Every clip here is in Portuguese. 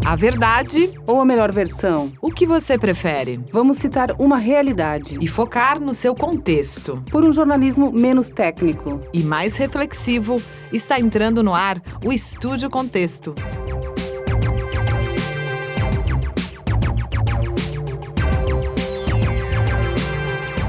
A verdade Ou a melhor versão? o que você prefere? Vamos citar uma realidade. E focar no seu contexto. Por um jornalismo menos técnico. E mais reflexivo, está entrando no ar o Estúdio Contexto.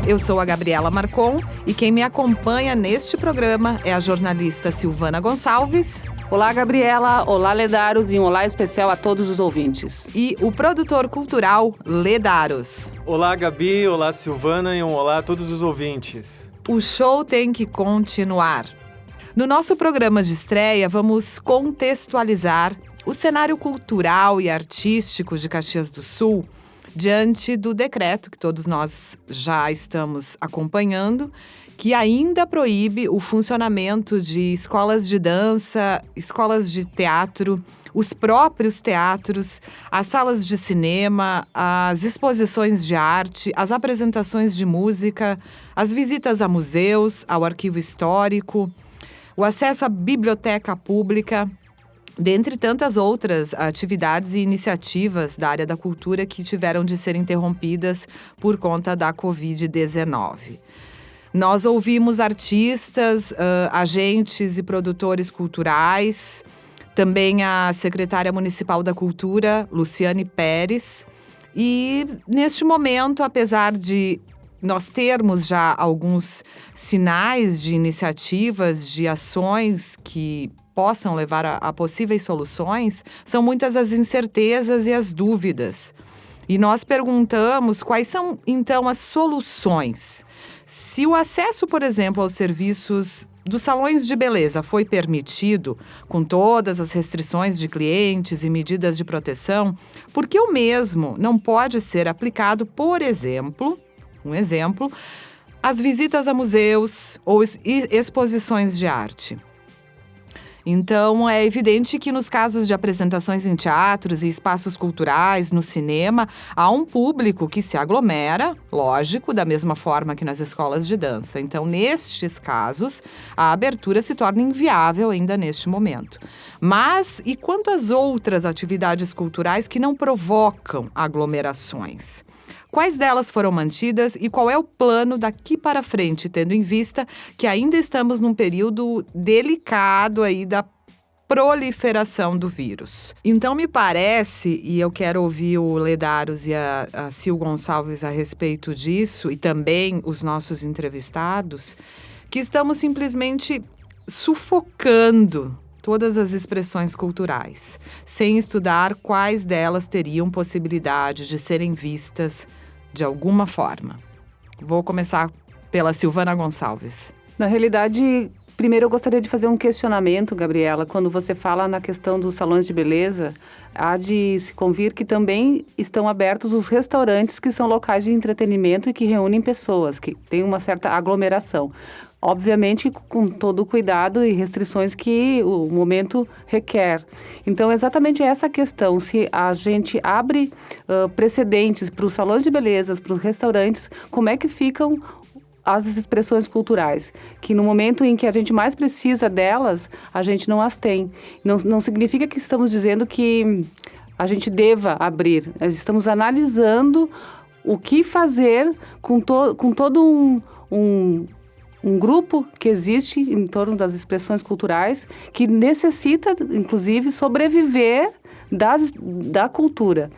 Eu sou a Gabriela Marcon e quem me acompanha neste programa é a jornalista Silvana Gonçalves. Olá, Gabriela. Olá, Ledaros. E um olá especial a todos os ouvintes. E o produtor cultural Ledaros. Olá, Gabi. Olá, Silvana. E um olá a todos os ouvintes. O show tem que continuar. No nosso programa de estreia, vamos contextualizar o cenário cultural e artístico de Caxias do Sul diante do decreto que todos nós já estamos acompanhando, que ainda proíbe o funcionamento de escolas de dança, escolas de teatro, os próprios teatros, as salas de cinema, as exposições de arte, as apresentações de música, as visitas a museus, ao arquivo histórico, o acesso à biblioteca pública, dentre tantas outras atividades e iniciativas da área da cultura que tiveram de ser interrompidas por conta da Covid-19. Nós ouvimos artistas, agentes e produtores culturais, também a secretária municipal da Cultura, Luciane Pérez. E, neste momento, apesar de nós termos já alguns sinais de iniciativas, de ações que possam levar a possíveis soluções, são muitas as incertezas e as dúvidas. E nós perguntamos quais são, então, as soluções. Se o acesso, por exemplo, aos serviços dos salões de beleza foi permitido, com todas as restrições de clientes e medidas de proteção, por que o mesmo não pode ser aplicado, por exemplo, às visitas a museus ou exposições de arte? Então, é evidente que nos casos de apresentações em teatros e espaços culturais, no cinema, há um público que se aglomera, lógico, da mesma forma que nas escolas de dança. Então, nestes casos, a abertura se torna inviável ainda neste momento. Mas, e quanto às outras atividades culturais que não provocam aglomerações? Quais delas foram mantidas e qual é o plano daqui para frente, tendo em vista que ainda estamos num período delicado aí da proliferação do vírus? Então, me parece, e eu quero ouvir o Ledaros e a Sil Gonçalves a respeito disso, e também os nossos entrevistados, que estamos simplesmente sufocando todas as expressões culturais, sem estudar quais delas teriam possibilidade de serem vistas de alguma forma. Vou começar pela Silvana Gonçalves. Na realidade, primeiro eu gostaria de fazer um questionamento, Gabriela. Quando você fala na questão dos salões de beleza, há de se convir que também estão abertos os restaurantes, que são locais de entretenimento e que reúnem pessoas, que tem uma certa aglomeração. Obviamente, com todo o cuidado e restrições que o momento requer. Então, exatamente essa questão, se a gente abre precedentes para os salões de beleza, para os restaurantes, como é que ficam as expressões culturais? Que no momento em que a gente mais precisa delas, a gente não as tem. Não significa que estamos dizendo que a gente deva abrir. Nós estamos analisando o que fazer com todo um grupo que existe em torno das expressões culturais, que necessita, inclusive, sobreviver da cultura.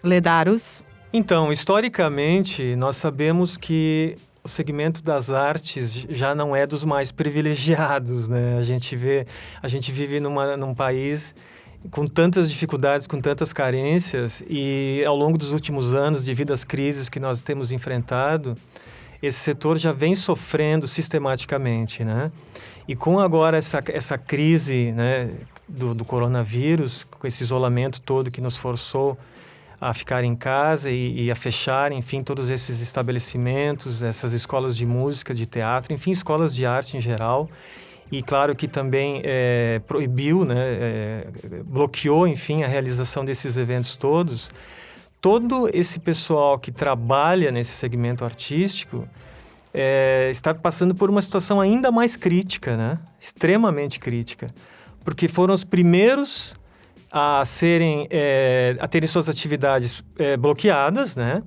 Ledaros. Então, historicamente, nós sabemos que o segmento das artes já não é dos mais privilegiados, né? A gente vive num país com tantas dificuldades, com tantas carências, e ao longo dos últimos anos, devido às crises que nós temos enfrentado, esse setor já vem sofrendo sistematicamente, né? E com agora essa crise, né, do coronavírus, com esse isolamento todo que nos forçou a ficar em casa e a fechar, enfim, todos esses estabelecimentos, essas escolas de música, de teatro, enfim, escolas de arte em geral. E claro que também proibiu, né, bloqueou, enfim, a realização desses eventos todos. Todo esse pessoal que trabalha nesse segmento artístico está passando por uma situação ainda mais crítica, né? Extremamente crítica. Porque foram os primeiros a terem suas atividades bloqueadas, né?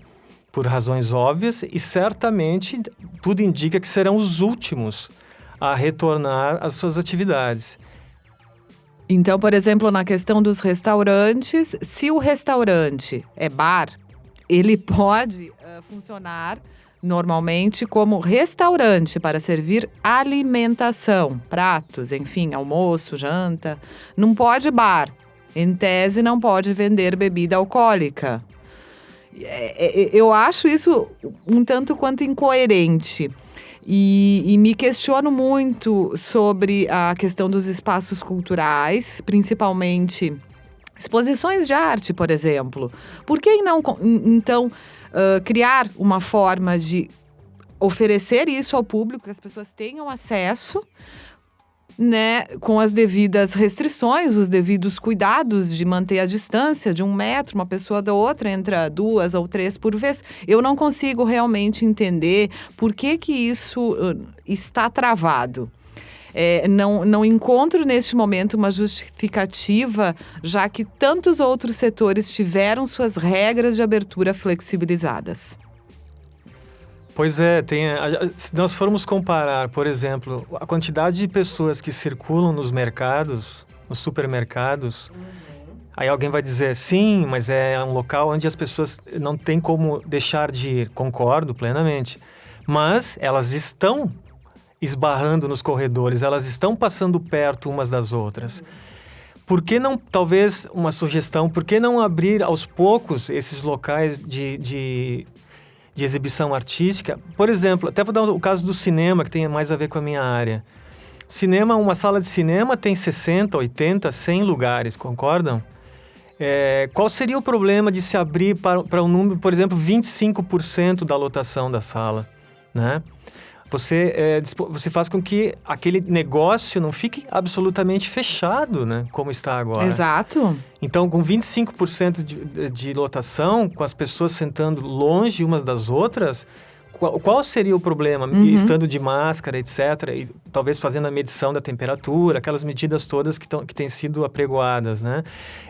Por razões óbvias, e certamente tudo indica que serão os últimos a retornar às suas atividades. Então, por exemplo, na questão dos restaurantes, se o restaurante é bar, ele pode funcionar normalmente como restaurante para servir alimentação, pratos, enfim, almoço, janta. Não pode bar. Em tese, não pode vender bebida alcoólica. Eu acho isso um tanto quanto incoerente. E me questiono muito sobre a questão dos espaços culturais, principalmente exposições de arte, por exemplo. Por que não, então, criar uma forma de oferecer isso ao público, que as pessoas tenham acesso, né, com as devidas restrições, os devidos cuidados de manter a distância de 1 metro, uma pessoa da outra, entra 2 ou 3 por vez. Eu não consigo realmente entender por que isso está travado. Não encontro neste momento uma justificativa, já que tantos outros setores tiveram suas regras de abertura flexibilizadas. Pois é, se nós formos comparar, por exemplo, a quantidade de pessoas que circulam nos mercados, nos supermercados, aí alguém vai dizer, sim, mas é um local onde as pessoas não têm como deixar de ir. Concordo plenamente. Mas elas estão esbarrando nos corredores, elas estão passando perto umas das outras. Por que não, talvez, uma sugestão, por que não abrir aos poucos esses locais de exibição artística? Por exemplo, até vou dar o caso do cinema, que tem mais a ver com a minha área. Uma sala de cinema tem 60, 80, 100 lugares, concordam? Qual seria o problema de se abrir para um número, por exemplo, 25% da lotação da sala, né? Você faz com que aquele negócio não fique absolutamente fechado, né? Como está agora. Exato. Então, com 25% de lotação, com as pessoas sentando longe umas das outras, qual seria o problema? Estando de máscara, etc. E talvez fazendo a medição da temperatura, aquelas medidas todas que têm sido apregoadas, né?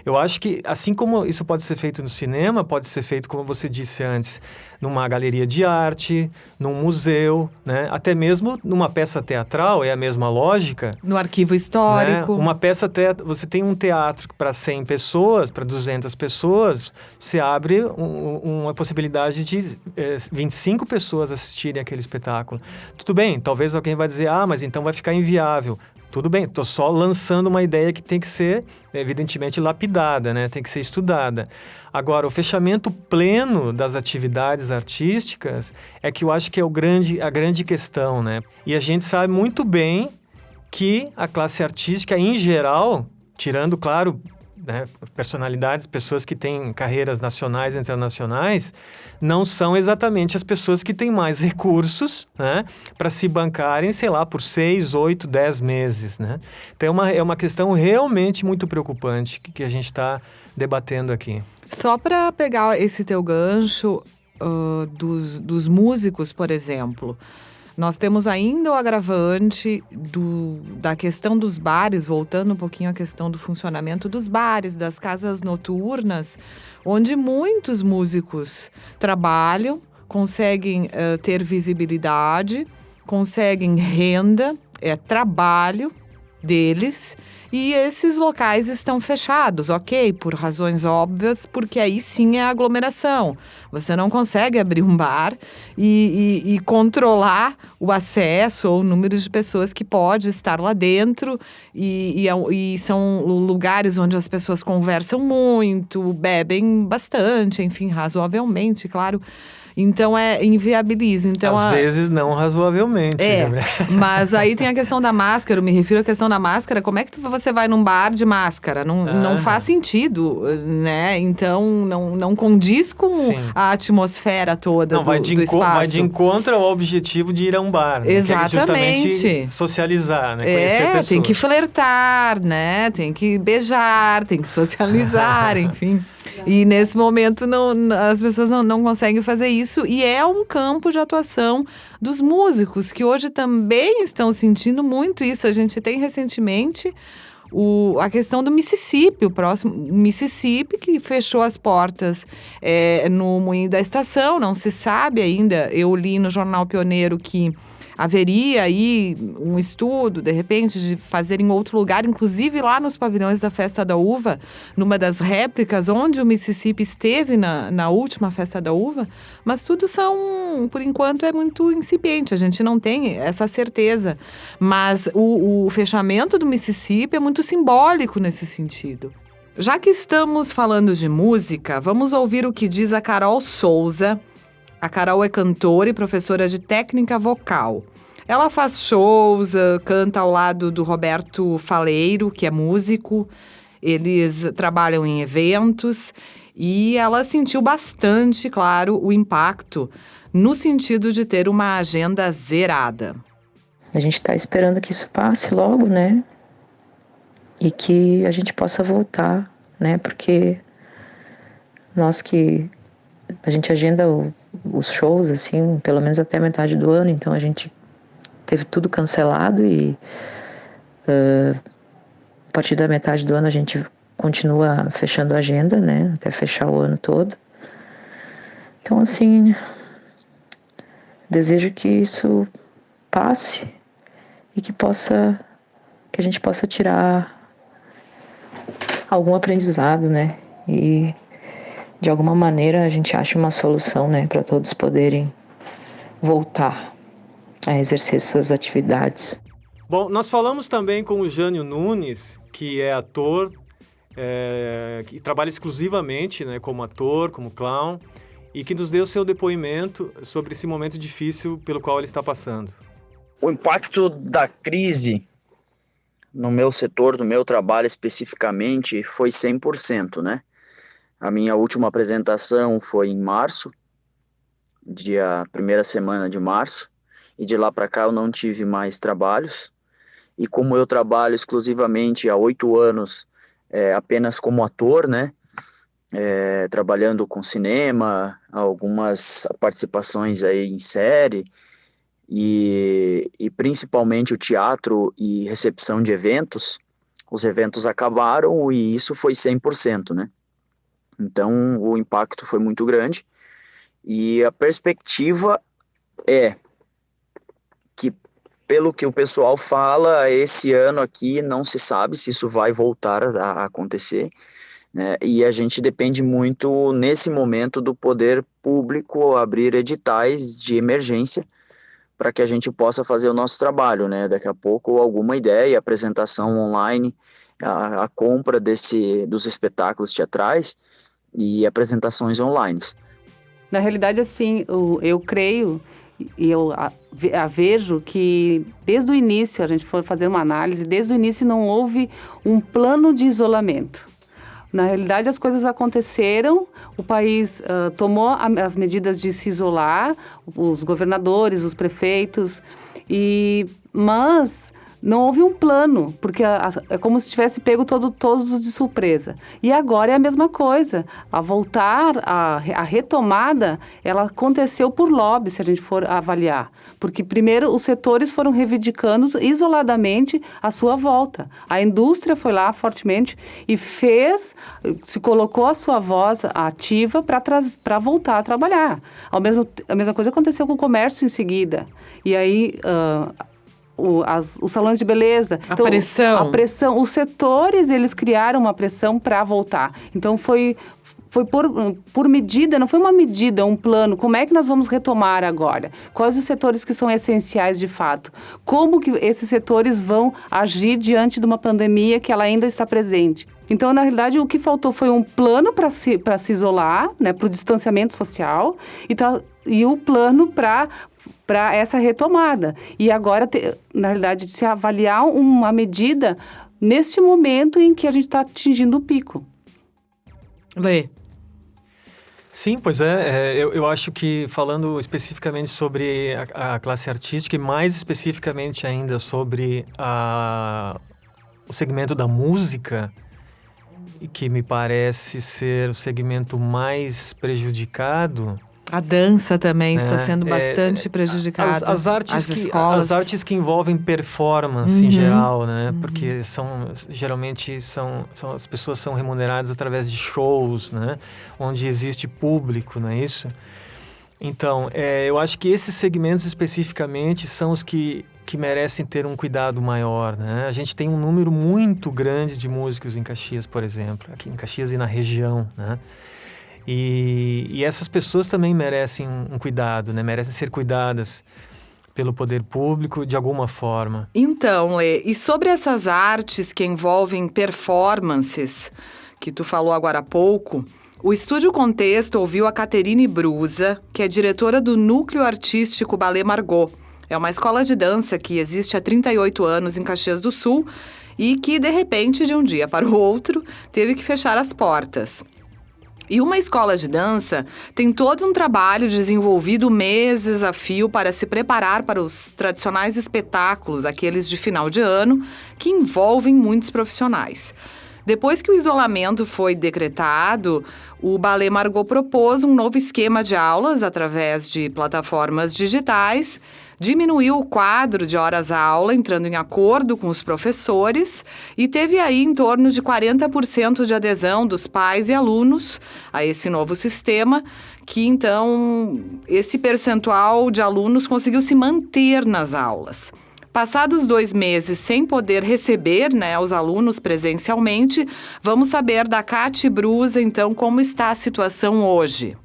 Eu acho que, assim como isso pode ser feito no cinema, pode ser feito, como você disse antes, numa galeria de arte, num museu, né? Até mesmo numa peça teatral, é a mesma lógica. No arquivo histórico. Né? Uma peça você tem um teatro para 100 pessoas, para 200 pessoas, você abre uma possibilidade de 25 pessoas assistirem aquele espetáculo. Tudo bem, talvez alguém vai dizer, mas então vai ficar inviável. Tudo bem, estou só lançando uma ideia que tem que ser, evidentemente, lapidada, né? Tem que ser estudada. Agora, o fechamento pleno das atividades artísticas é que eu acho que é a grande questão, né? E a gente sabe muito bem que a classe artística, em geral, tirando, claro, né, personalidades, pessoas que têm carreiras nacionais e internacionais, não são exatamente as pessoas que têm mais recursos, né, para se bancarem, sei lá, por 6, 8, 10 meses, né? Então é uma questão realmente muito preocupante que a gente está debatendo aqui. Só para pegar esse teu gancho dos músicos, por exemplo, nós temos ainda o agravante da questão dos bares, voltando um pouquinho à questão do funcionamento dos bares, das casas noturnas, onde muitos músicos trabalham, conseguem ter visibilidade, conseguem renda, trabalho deles, e esses locais estão fechados, ok, por razões óbvias, porque aí sim é aglomeração. Você não consegue abrir um bar e controlar o acesso ou o número de pessoas que pode estar lá dentro, e são lugares onde as pessoas conversam muito, bebem bastante, enfim, razoavelmente, claro. Então, inviabiliza. Então, às vezes não razoavelmente. Mas aí tem a questão da máscara, eu me refiro à questão da máscara. Como é que você vai num bar de máscara? Não faz sentido, né? Então, não condiz com a atmosfera toda do espaço. Vai de encontro ao objetivo de ir a um bar. Né? Exatamente. Que é justamente socializar, né? Conhecer pessoas. Tem que flertar, né? Tem que beijar, tem que socializar, enfim. E nesse momento as pessoas não conseguem fazer isso, e é um campo de atuação dos músicos, que hoje também estão sentindo muito isso. A gente tem recentemente a questão do Mississippi, o próximo Mississippi, que fechou as portas no Moinho da Estação, não se sabe ainda. Eu li no Jornal Pioneiro que haveria aí um estudo, de repente, de fazer em outro lugar, inclusive lá nos pavilhões da Festa da Uva, numa das réplicas onde o Mississippi esteve na última Festa da Uva, mas tudo por enquanto, é muito incipiente, a gente não tem essa certeza. Mas o fechamento do Mississippi é muito simbólico nesse sentido. Já que estamos falando de música, vamos ouvir o que diz a Carol Souza. A Carol é cantora e professora de técnica vocal. Ela faz shows, canta ao lado do Roberto Faleiro, que é músico. Eles trabalham em eventos e ela sentiu bastante, claro, o impacto no sentido de ter uma agenda zerada. A gente está esperando que isso passe logo, né? E que a gente possa voltar, né? Porque a gente agenda os shows, assim, pelo menos até a metade do ano, então a gente teve tudo cancelado e a partir da metade do ano a gente continua fechando a agenda, né, até fechar o ano todo. Então, assim, desejo que isso passe e que a gente possa tirar algum aprendizado, né, e de alguma maneira a gente acha uma solução, né, para todos poderem voltar a exercer suas atividades. Bom, nós falamos também com o Jânio Nunes, que é ator, que trabalha exclusivamente, né, como ator, como clown, e que nos deu seu depoimento sobre esse momento difícil pelo qual ele está passando. O impacto da crise no meu setor, no meu trabalho especificamente, foi 100%, né? A minha última apresentação foi em março, primeira semana de março, e de lá para cá eu não tive mais trabalhos. E como eu trabalho exclusivamente há 8 anos apenas como ator, né? Trabalhando com cinema, algumas participações aí em série, e principalmente o teatro e recepção de eventos, os eventos acabaram e isso foi 100%, né? Então, o impacto foi muito grande e a perspectiva é que, pelo que o pessoal fala, esse ano aqui não se sabe se isso vai voltar a acontecer, né? E a gente depende muito, nesse momento, do poder público abrir editais de emergência para que a gente possa fazer o nosso trabalho, né? Daqui a pouco, alguma ideia, apresentação online, a compra dos espetáculos teatrais e apresentações online. Na realidade, assim, eu creio e eu vejo que desde o início, a gente for fazer uma análise, desde o início não houve um plano de isolamento. Na realidade, as coisas aconteceram, o país tomou as medidas de se isolar, os governadores, os prefeitos, mas não houve um plano, porque é como se tivesse pego todos de surpresa. E agora é a mesma coisa. A retomada, ela aconteceu por lobby, se a gente for avaliar. Porque, primeiro, os setores foram reivindicando isoladamente a sua volta. A indústria foi lá fortemente e se colocou a sua voz ativa para voltar a trabalhar. A mesma coisa aconteceu com o comércio em seguida. E aí os salões de beleza. A pressão. A pressão. Os setores, eles criaram uma pressão para voltar. Então, foi por medida, não foi uma medida, um plano. Como é que nós vamos retomar agora? Quais os setores que são essenciais de fato? Como que esses setores vão agir diante de uma pandemia que ela ainda está presente? Então, na realidade, o que faltou foi um plano para se isolar, né, para o distanciamento social, e o plano para essa retomada. E agora, na realidade, se avaliar uma medida neste momento em que a gente está atingindo o pico. Lê. Sim, pois é. Eu acho que falando especificamente sobre a classe artística e mais especificamente ainda sobre o segmento da música, que me parece ser o segmento mais prejudicado, A dança também está né? sendo bastante prejudicada. As escolas. artes que envolvem performance em geral, né? Porque geralmente as pessoas são remuneradas através de shows, né? Onde existe público, não é isso? Então, eu acho que esses segmentos especificamente são os que merecem ter um cuidado maior, né? A gente tem um número muito grande de músicos em Caxias, por exemplo, aqui em Caxias e na região, né? E essas pessoas também merecem um cuidado, né? Merecem ser cuidadas pelo poder público de alguma forma. Então, Lê, e sobre essas artes que envolvem performances, que tu falou agora há pouco, o Estúdio Contexto ouviu a Caterine Brusa, que é diretora do Núcleo Artístico Ballet Margot. É uma escola de dança que existe há 38 anos em Caxias do Sul e que, de repente, de um dia para o outro, teve que fechar as portas. E uma escola de dança tem todo um trabalho desenvolvido meses a fio para se preparar para os tradicionais espetáculos, aqueles de final de ano, que envolvem muitos profissionais. Depois que o isolamento foi decretado, o Ballet Margot propôs um novo esquema de aulas através de plataformas digitais, diminuiu o quadro de horas-aula, entrando em acordo com os professores, e teve aí em torno de 40% de adesão dos pais e alunos a esse novo sistema, que então esse percentual de alunos conseguiu se manter nas aulas. Passados 2 meses sem poder receber, né, os alunos presencialmente, vamos saber da Cati Brusa, então, como está a situação hoje.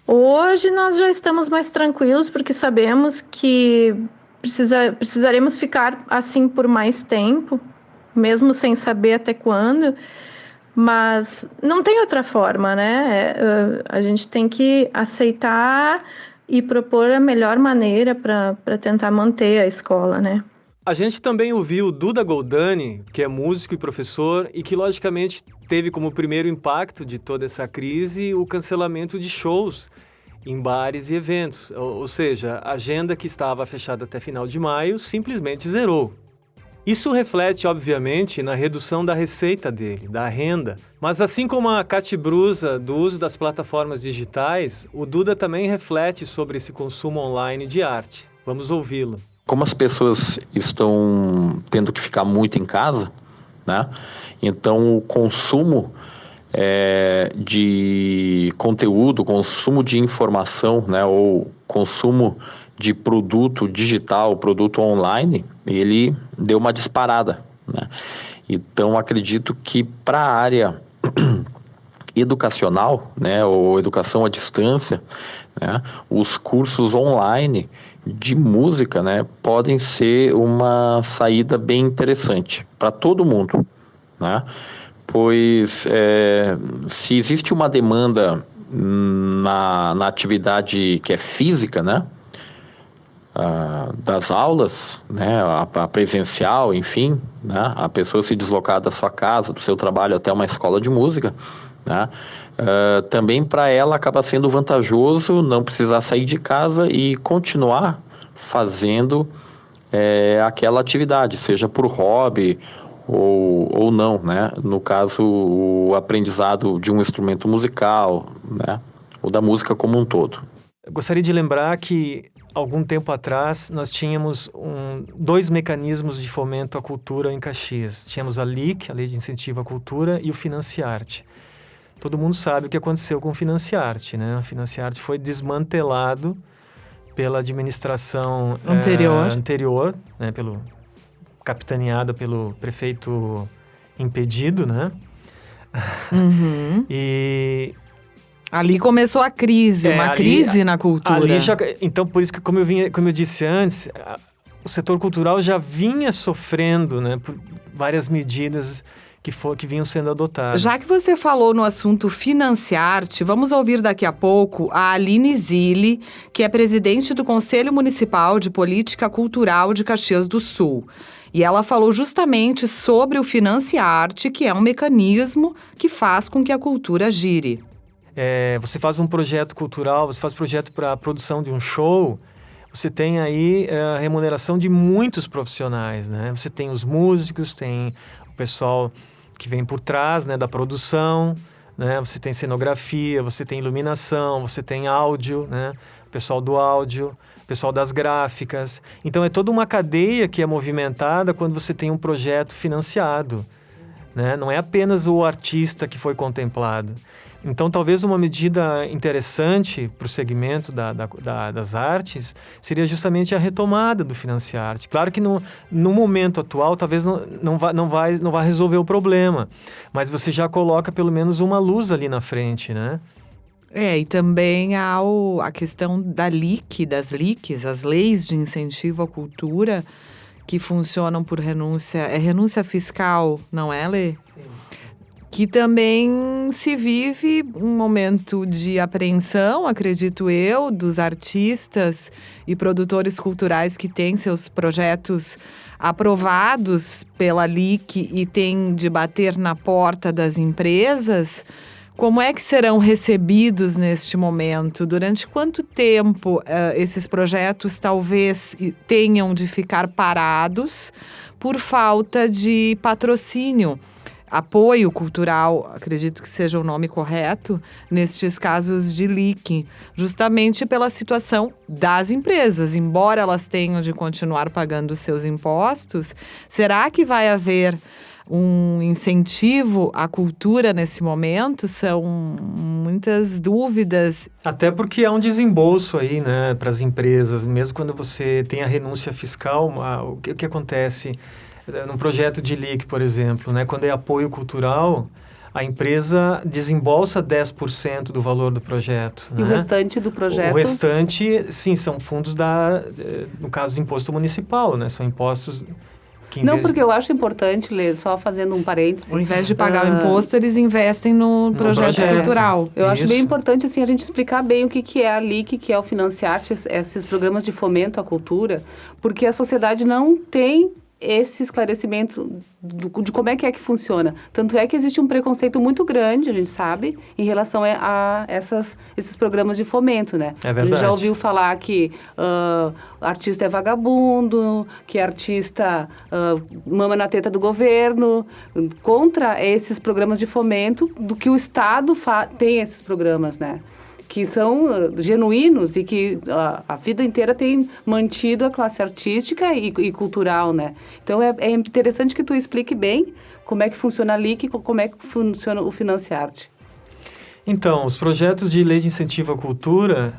Hoje nós já estamos mais tranquilos, porque sabemos que precisaremos ficar assim por mais tempo, mesmo sem saber até quando, mas não tem outra forma, né? A gente tem que aceitar e propor a melhor maneira para tentar manter a escola, né? A gente também ouviu o Duda Goldani, que é músico e professor, e que logicamente teve como primeiro impacto de toda essa crise o cancelamento de shows em bares e eventos. Ou seja, a agenda que estava fechada até final de maio simplesmente zerou. Isso reflete, obviamente, na redução da receita dele, da renda. Mas assim como a Cati Brusa do uso das plataformas digitais, o Duda também reflete sobre esse consumo online de arte. Vamos ouvi-lo. Como as pessoas estão tendo que ficar muito em casa, né? Então o consumo de conteúdo, consumo de informação, né? Ou consumo de produto digital, produto online, ele deu uma disparada, né? Então acredito que para a área educacional, né? Ou educação à distância, né? Os cursos online de música, né, podem ser uma saída bem interessante para todo mundo, né? Pois se existe uma demanda na atividade que é física, né, das aulas, né, a presencial, enfim, né, a pessoa se deslocar da sua casa, do seu trabalho até uma escola de música, né, também para ela acaba sendo vantajoso não precisar sair de casa e continuar fazendo aquela atividade, seja por hobby ou não, né? No caso, o aprendizado de um instrumento musical, né? Ou da música como um todo. Eu gostaria de lembrar que, algum tempo atrás, nós tínhamos 2 mecanismos de fomento à cultura em Caxias. Tínhamos a LIC, a Lei de Incentivo à Cultura, e o Financiarte. Todo mundo sabe o que aconteceu com o Financiarte, né? O Financiarte foi desmantelado pela administração anterior, né? Capitaneada pelo prefeito impedido, né? Uhum. E ali começou a crise, crise na cultura. Então, por isso que, como eu disse antes, o setor cultural já vinha sofrendo, né, por várias medidas que vinham sendo adotadas. Já que você falou no assunto Financiarte, vamos ouvir daqui a pouco a Aline Zilli, que é presidente do Conselho Municipal de Política Cultural de Caxias do Sul. E ela falou justamente sobre o Financiarte, que é um mecanismo que faz com que a cultura gire. Você faz um projeto cultural, você faz projeto para a produção de um show, você tem aí a remuneração de muitos profissionais, né? Você tem os músicos, tem o pessoal que vem por trás, né, da produção, né? Você tem cenografia, você tem iluminação, você tem áudio, né? O pessoal do áudio, o pessoal das gráficas. Então, é toda uma cadeia que é movimentada quando você tem um projeto financiado, né? Não é apenas o artista que foi contemplado. Então, talvez uma medida interessante para o segmento das artes seria justamente a retomada do Financiarte. Claro que no momento atual, talvez não vá resolver o problema, mas você já coloca pelo menos uma luz ali na frente, né? E também há a questão das LICs, as leis de incentivo à cultura, que funcionam por renúncia fiscal, não é, Lê? Sim. Que também se vive um momento de apreensão, acredito eu, dos artistas e produtores culturais que têm seus projetos aprovados pela LIC e têm de bater na porta das empresas. Como é que serão recebidos neste momento? Durante quanto tempo esses projetos talvez tenham de ficar parados por falta de patrocínio? Apoio cultural, acredito que seja o nome correto, nestes casos de LIC, justamente pela situação das empresas. Embora elas tenham de continuar pagando seus impostos, será que vai haver um incentivo à cultura nesse momento? São muitas dúvidas. Até porque há um desembolso aí, né, para as empresas. Mesmo quando você tem a renúncia fiscal, o que acontece num projeto de LIC, por exemplo, né, quando é apoio cultural, a empresa desembolsa 10% do valor do projeto. E o restante do projeto? O restante, sim, são fundos no caso do imposto municipal, né, são impostos... Não, porque eu acho importante, Lê, só fazendo um parênteses. Ao invés de pagar o imposto, eles investem no projeto cultural. Eu acho bem importante, assim, a gente explicar bem o que é a LIC, que é o Financiarte, esses programas de fomento à cultura, porque a sociedade não tem esse esclarecimento de como é que funciona. Tanto é que existe um preconceito muito grande, a gente sabe, em relação a esses programas de fomento, né? É verdade. A gente já ouviu falar que artista é vagabundo, que artista mama na teta do governo, contra esses programas de fomento, do que o Estado tem esses programas, né? Que são genuínos e que a vida inteira tem mantido a classe artística e cultural, né? Então, é interessante que tu explique bem como é que funciona a LIC e como é que funciona o Financiarte. Então, os projetos de lei de incentivo à cultura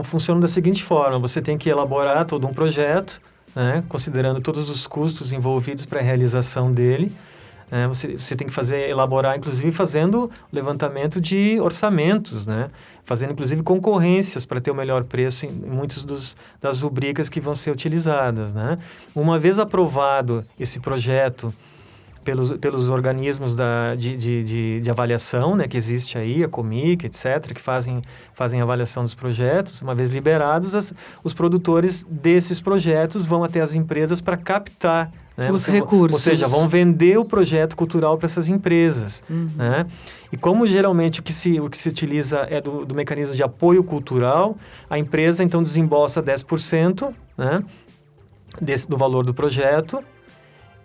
funcionam da seguinte forma: você tem que elaborar todo um projeto, né, considerando todos os custos envolvidos para a realização dele. Você tem que elaborar, inclusive, fazendo levantamento de orçamentos, né? Fazendo, inclusive, concorrências para ter o melhor preço em muitas das rubricas que vão ser utilizadas, né? Uma vez aprovado esse projeto pelos organismos de avaliação, né, que existe aí, a Comic, etc., que fazem avaliação dos projetos, uma vez liberados, os produtores desses projetos vão até as empresas para captar, né, os recursos. Ou seja, vão vender o projeto cultural para essas empresas. Né? E como geralmente o que se utiliza é do mecanismo de apoio cultural, a empresa então desembolsa 10%, né, do valor do projeto,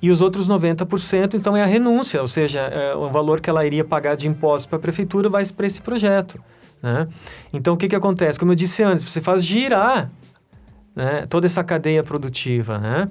e os outros 90%, então, é a renúncia, ou seja, o valor que ela iria pagar de impostos para a prefeitura vai para esse projeto. Né? Então, o que acontece? Como eu disse antes, você faz girar, né, toda essa cadeia produtiva. Né?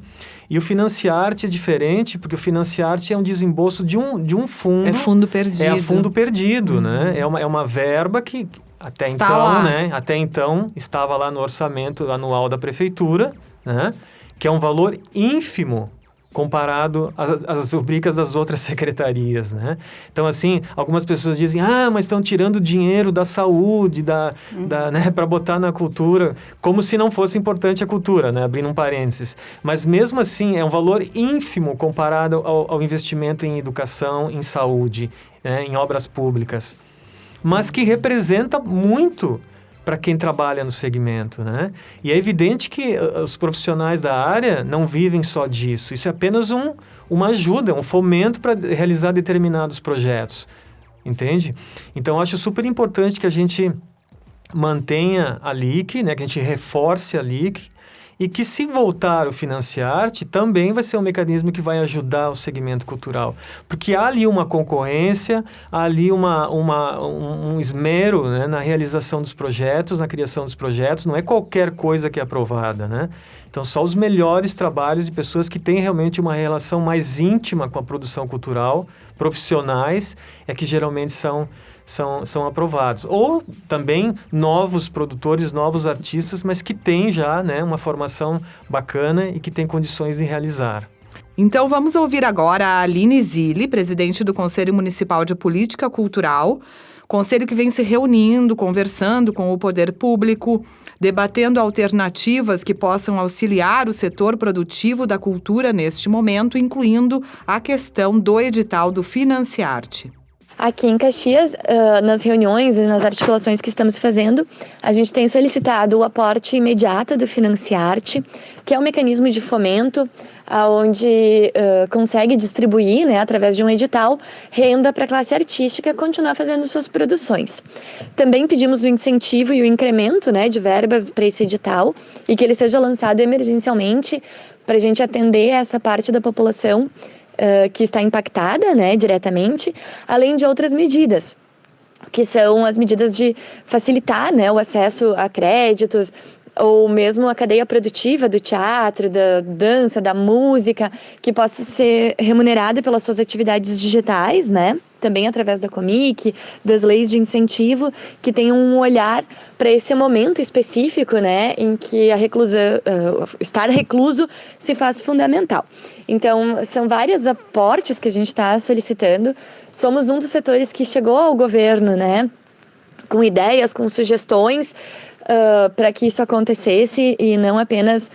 E o Financiarte é diferente, porque o Financiarte é um desembolso de um fundo. É fundo perdido. É fundo perdido, né? É uma verba que até então estava lá no orçamento anual da prefeitura, né? Que é um valor ínfimo comparado às rubricas das outras secretarias, né? Então, assim, algumas pessoas dizem, mas estão tirando dinheiro da saúde, né, para botar na cultura, como se não fosse importante a cultura, né? Abrindo um parênteses. Mas, mesmo assim, é um valor ínfimo comparado ao investimento em educação, em saúde, né, em obras públicas. Mas que representa muito para quem trabalha no segmento, né? E é evidente que os profissionais da área não vivem só disso. Isso é apenas uma ajuda, um fomento para realizar determinados projetos, entende? Então, eu acho super importante que a gente mantenha a LIC, né? Que a gente reforce a LIC e que, se voltar o Financiarte, também vai ser um mecanismo que vai ajudar o segmento cultural. Porque há ali uma concorrência, há ali um esmero, né, na realização dos projetos, na criação dos projetos. Não é qualquer coisa que é aprovada, né? Então, só os melhores trabalhos de pessoas que têm realmente uma relação mais íntima com a produção cultural, profissionais, é que geralmente são aprovados. Ou também novos produtores, novos artistas, mas que têm já, né, uma formação bacana e que têm condições de realizar. Então vamos ouvir agora a Aline Zilli, presidente do Conselho Municipal de Política Cultural, conselho que vem se reunindo, conversando com o poder público, debatendo alternativas que possam auxiliar o setor produtivo da cultura neste momento, incluindo a questão do edital do Financiarte. Aqui em Caxias, nas reuniões e nas articulações que estamos fazendo, a gente tem solicitado o aporte imediato do Financiarte, que é um mecanismo de fomento onde consegue distribuir, né, através de um edital, renda para a classe artística continuar fazendo suas produções. Também pedimos o incentivo e o incremento, né, de verbas para esse edital e que ele seja lançado emergencialmente para a gente atender essa parte da população que está impactada, né, diretamente, além de outras medidas, que são as medidas de facilitar, né, o acesso a créditos, ou mesmo a cadeia produtiva do teatro, da dança, da música, que possa ser remunerada pelas suas atividades digitais, né? Também através da Comic, das leis de incentivo, que tenham um olhar para esse momento específico, né, em que estar recluso se faz fundamental. Então, são vários aportes que a gente está solicitando. Somos um dos setores que chegou ao governo, né, com ideias, com sugestões, para que isso acontecesse e não apenas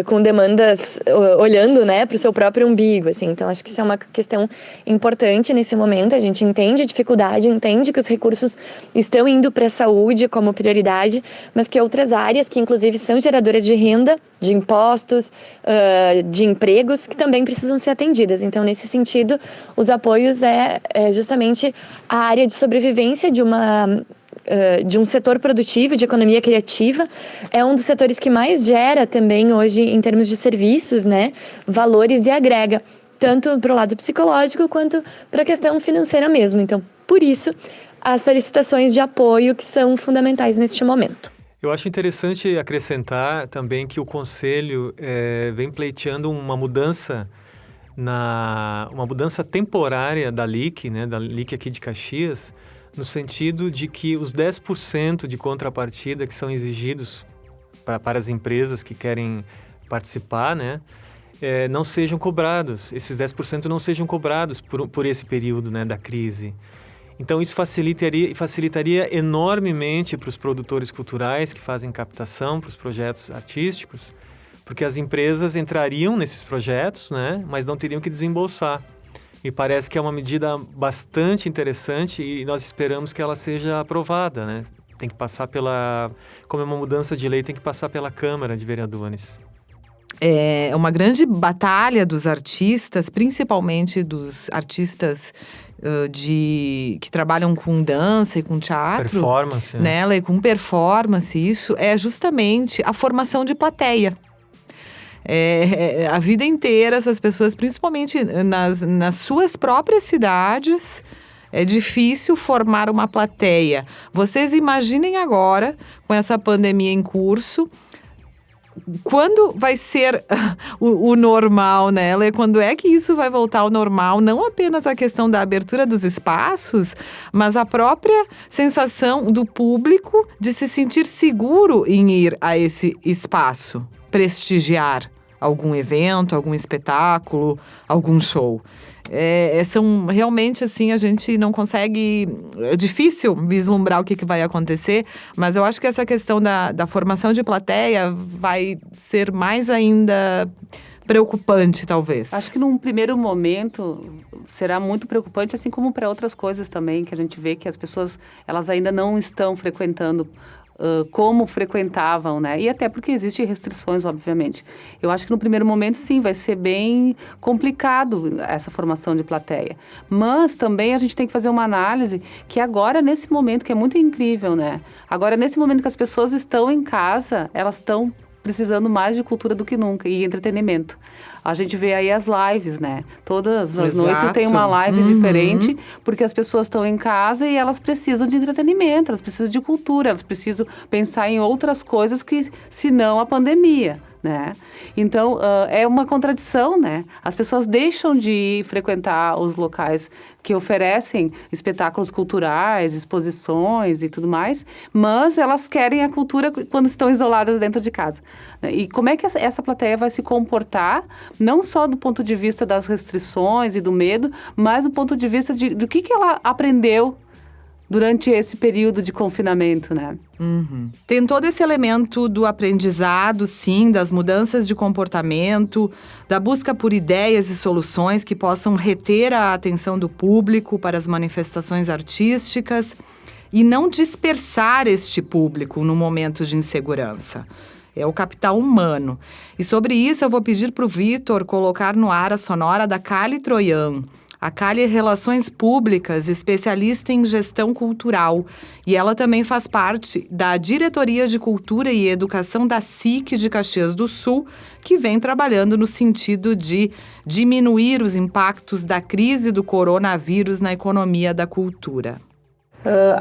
com demandas olhando, né, para o seu próprio umbigo, assim. Então, acho que isso é uma questão importante nesse momento. A gente entende a dificuldade, entende que os recursos estão indo para a saúde como prioridade, mas que outras áreas, que inclusive são geradoras de renda, de impostos, de empregos, que também precisam ser atendidas. Então, nesse sentido, os apoios é justamente a área de sobrevivência de um setor produtivo, de economia criativa. É um dos setores que mais gera também hoje, em termos de serviços, né, valores, e agrega tanto para o lado psicológico quanto para a questão financeira mesmo. Então, por isso, as solicitações de apoio que são fundamentais neste momento. Eu acho interessante acrescentar também que o Conselho vem pleiteando uma mudança temporária da LIC, né, da LIC aqui de Caxias, no sentido de que os 10% de contrapartida que são exigidos para as empresas que querem participar, né, não sejam cobrados. Esses 10% não sejam cobrados por esse período, né, da crise. Então, isso facilitaria enormemente para os produtores culturais que fazem captação para os projetos artísticos, porque as empresas entrariam nesses projetos, né, mas não teriam que desembolsar. E parece que é uma medida bastante interessante e nós esperamos que ela seja aprovada, né? Tem que passar como é uma mudança de lei, tem que passar pela Câmara de Vereadores. É uma grande batalha dos artistas, principalmente dos artistas que trabalham com dança e com teatro. Performance. Né? E com performance, isso é justamente a formação de plateia. A vida inteira, essas pessoas, principalmente nas suas próprias cidades, é difícil formar uma plateia. Vocês imaginem agora, com essa pandemia em curso, quando vai ser o normal, né? Quando é que isso vai voltar ao normal? Não apenas a questão da abertura dos espaços, mas a própria sensação do público de se sentir seguro em ir a esse espaço, prestigiar algum evento, algum espetáculo, algum show. São realmente, assim, a gente não consegue... É difícil vislumbrar o que vai acontecer, mas eu acho que essa questão da formação de plateia vai ser mais ainda preocupante, talvez. Acho que num primeiro momento será muito preocupante, assim como para outras coisas também, que a gente vê que as pessoas, elas ainda não estão frequentando como frequentavam, né? E até porque existem restrições, obviamente. Eu acho que no primeiro momento, sim, vai ser bem complicado essa formação de plateia. Mas também a gente tem que fazer uma análise que agora, nesse momento, que é muito incrível, né? Agora, nesse momento que as pessoas estão em casa, elas estão precisando mais de cultura do que nunca e entretenimento. A gente vê aí as lives, né? Todas as noites tem uma live diferente, porque as pessoas estão em casa e elas precisam de entretenimento, elas precisam de cultura, elas precisam pensar em outras coisas que, senão a pandemia, né? Então, é uma contradição, né? As pessoas deixam de frequentar os locais que oferecem espetáculos culturais, exposições e tudo mais, mas elas querem a cultura quando estão isoladas dentro de casa. E como é que essa plateia vai se comportar, não só do ponto de vista das restrições e do medo, mas do ponto de vista do que ela aprendeu durante esse período de confinamento, né? Tem todo esse elemento do aprendizado, sim, das mudanças de comportamento, da busca por ideias e soluções que possam reter a atenção do público para as manifestações artísticas e não dispersar este público no momento de insegurança. É o capital humano. E sobre isso eu vou pedir para o Vitor colocar no ar a sonora da Kali Troian. A Kali é Relações Públicas, especialista em gestão cultural. E ela também faz parte da Diretoria de Cultura e Educação da SIC de Caxias do Sul, que vem trabalhando no sentido de diminuir os impactos da crise do coronavírus na economia da cultura.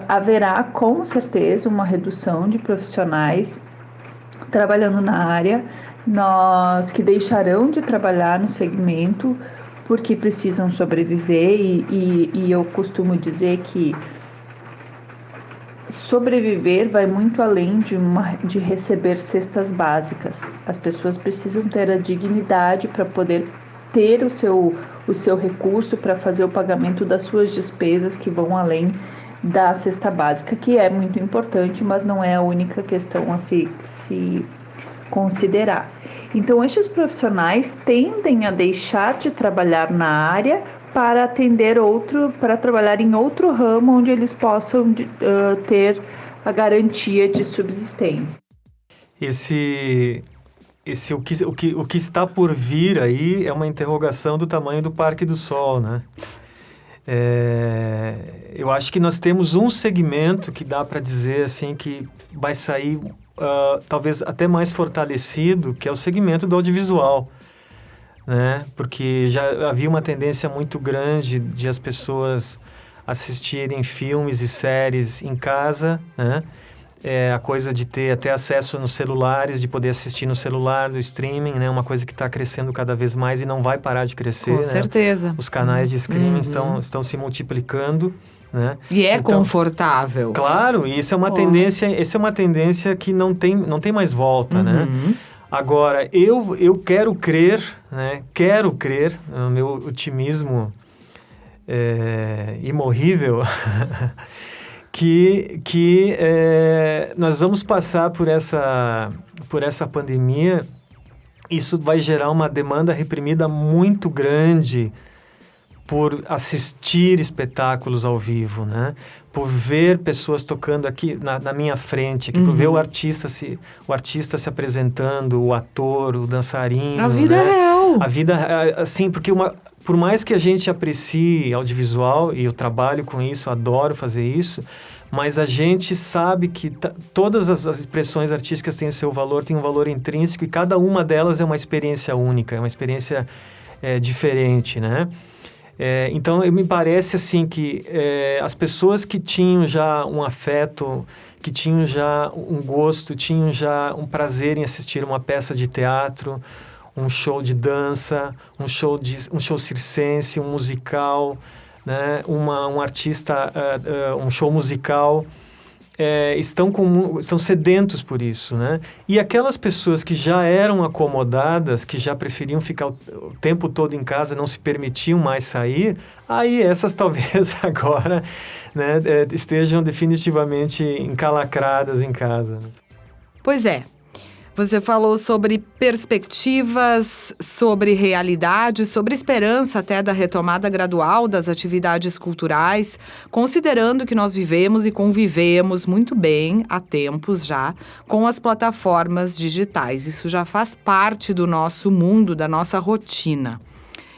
Haverá, com certeza, uma redução de profissionais trabalhando na área, que deixarão de trabalhar no segmento porque precisam sobreviver e eu costumo dizer que sobreviver vai muito além de receber cestas básicas. As pessoas precisam ter a dignidade para poder ter o seu recurso para fazer o pagamento das suas despesas que vão além da cesta básica, que é muito importante, mas não é a única questão a se considerar. Então, estes profissionais tendem a deixar de trabalhar na área para para trabalhar em outro ramo onde eles possam ter a garantia de subsistência. O que está por vir aí é uma interrogação do tamanho do Parque do Sol, né? Eu acho que nós temos um segmento que dá para dizer assim que vai sair talvez até mais fortalecido, que é o segmento do audiovisual, né? Porque já havia uma tendência muito grande de as pessoas assistirem filmes e séries em casa, né? A coisa de ter até acesso nos celulares, de poder assistir no celular, do streaming, né? Uma coisa que está crescendo cada vez mais e não vai parar de crescer. Com né? certeza. Os canais de streaming estão se multiplicando, né? E então, confortável. Claro, e isso é uma tendência que não tem mais volta, né? Agora, eu quero crer, né? No meu otimismo imorrível, que nós vamos passar por essa pandemia. Isso vai gerar uma demanda reprimida muito grande por assistir espetáculos ao vivo, né? Por ver pessoas tocando aqui na minha frente, aqui, por ver o artista se apresentando, o ator, o dançarino. A vida real. A vida, assim, porque por mais que a gente aprecie audiovisual, e eu trabalho com isso, adoro fazer isso, mas a gente sabe que todas as expressões artísticas têm o seu valor, têm um valor intrínseco, e cada uma delas é uma experiência única, é uma experiência diferente, né? Então, me parece assim que as pessoas que tinham já um afeto, que tinham já um gosto, tinham já um prazer em assistir uma peça de teatro, um show de dança, um show circense, um musical, né? Um artista, um show musical, estão sedentos por isso, né? E aquelas pessoas que já eram acomodadas, que já preferiam ficar o tempo todo em casa, não se permitiam mais sair, aí essas talvez agora, né, estejam definitivamente encalacradas em casa. Pois é. Você falou sobre perspectivas, sobre realidade, sobre esperança até da retomada gradual das atividades culturais, considerando que nós vivemos e convivemos muito bem, há tempos já, com as plataformas digitais. Isso já faz parte do nosso mundo, da nossa rotina.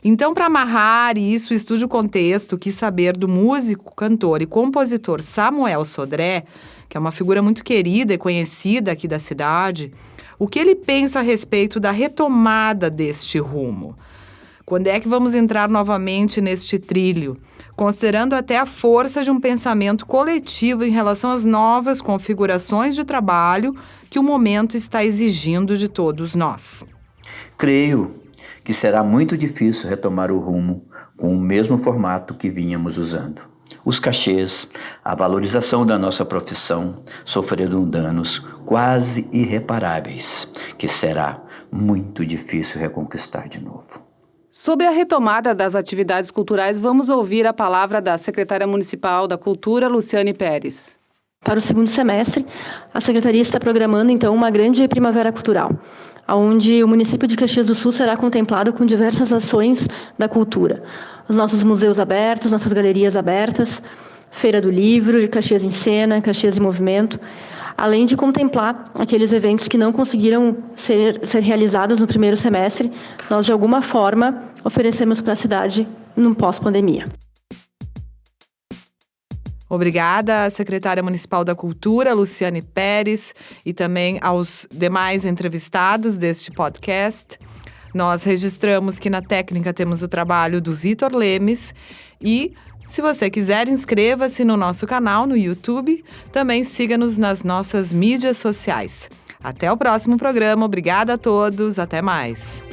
Então, para amarrar isso, Estúdio Contexto quis saber do músico, cantor e compositor Samuel Sodré, que é uma figura muito querida e conhecida aqui da cidade, O que ele pensa a respeito da retomada deste rumo? Quando é que vamos entrar novamente neste trilho? Considerando até a força de um pensamento coletivo em relação às novas configurações de trabalho que o momento está exigindo de todos nós. Creio que será muito difícil retomar o rumo com o mesmo formato que vínhamos usando. Os cachês, a valorização da nossa profissão sofreram danos quase irreparáveis, que será muito difícil reconquistar de novo. Sobre a retomada das atividades culturais, vamos ouvir a palavra da secretária municipal da Cultura, Luciane Pérez. Para o segundo semestre, a Secretaria está programando, então, uma grande primavera cultural, onde o município de Caxias do Sul será contemplado com diversas ações da cultura. Os nossos museus abertos, nossas galerias abertas, Feira do Livro, de Caxias em Cena, Caxias em Movimento, além de contemplar aqueles eventos que não conseguiram ser realizados no primeiro semestre, nós, de alguma forma, oferecemos para a cidade no pós-pandemia. Obrigada à secretária municipal da Cultura, Luciane Pérez, e também aos demais entrevistados deste podcast. Nós registramos que na técnica temos o trabalho do Vitor Lemes e, se você quiser, inscreva-se no nosso canal no YouTube. Também siga-nos nas nossas mídias sociais. Até o próximo programa. Obrigada a todos. Até mais.